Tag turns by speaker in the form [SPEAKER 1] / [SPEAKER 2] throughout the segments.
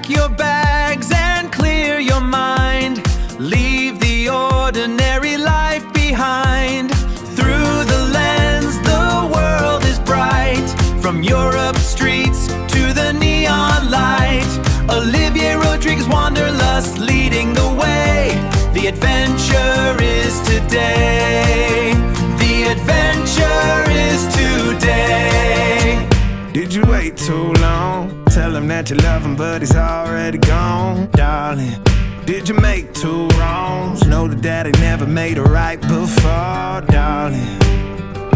[SPEAKER 1] Pack your bags and clear your mind. Leave the ordinary life behind. Through the lens, the world is bright. From Europe's streets to the neon light. Olivier Rodriguez, Wanderlust, leading the way. The adventure is today. The adventure is today.
[SPEAKER 2] Did you wait too long? Tell him that you love him, but he's already gone, darling. Did you make two wrongs? Know that daddy never made a right before, darling.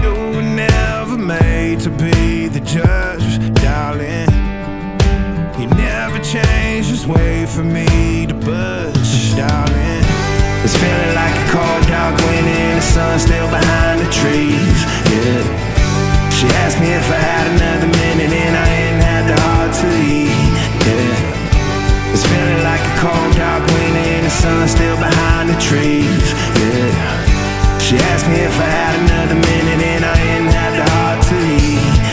[SPEAKER 2] You were never made to be the judge, darling. He never changed his way for me to budge, darling. It's feeling like a cold, dark winter and the sun still behind the trees, yeah. She asked me if I had another minute and I ain't had the heart to leave, yeah. It's feeling like a cold, dark winter and the sun still behind the trees, yeah. She asked me if I had another minute and I ain't had the heart to leave.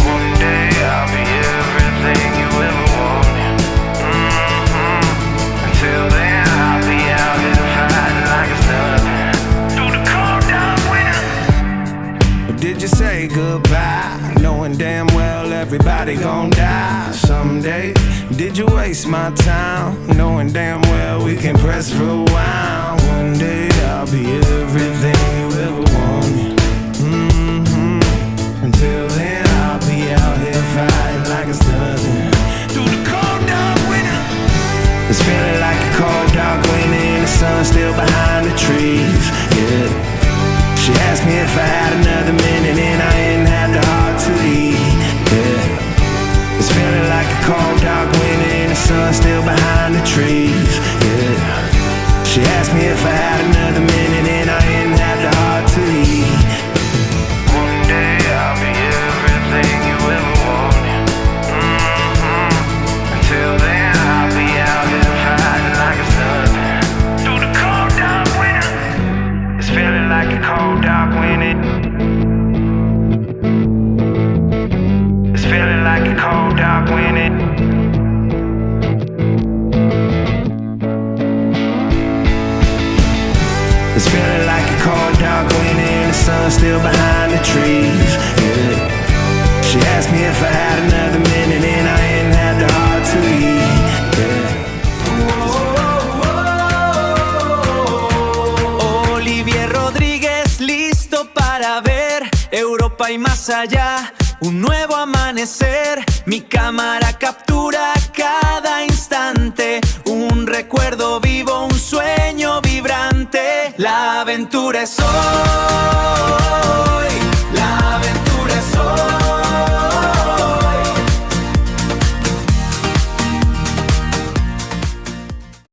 [SPEAKER 2] One day I'll be everything you ever wanted. Until then I'll be out here fighting like it's nothing. Through the cold, dark winter. Or did you say goodbye, knowing damn well everybody gon' die someday? Did you waste my time, knowing damn well we can press rewind? One day I'll be everything you ever wanted. Until then I'll be out here fighting like it's nothing. Through the cold, dark winter. It's feeling like a cold, dark winter and the sun still behind the trees, yeah. She asked me if I had another minute and I ain't had the heart to leave, yeah. It's feeling like a cold, dark winter and the sun still behind the trees, yeah. She asked me if I had another minute and I ain't had the heart to leave. One day I'll be everything you ever wanted. Until then I'll be out here fighting like it's nothing. Through the cold, dark winter. It's feeling like a cold, dark winter. It's feeling like a cold, dark winter. It's feeling like a cold, dark winter and the sun still behind the trees, yeah. She asked me if I had another minute and I ain't had the heart to leave, yeah.
[SPEAKER 1] Olivier Rodriguez, listo para ver Europa y más allá. Un nuevo amanecer, mi cámara captura cada instante. Un recuerdo vivo, un sueño vibrante. La aventura es hoy.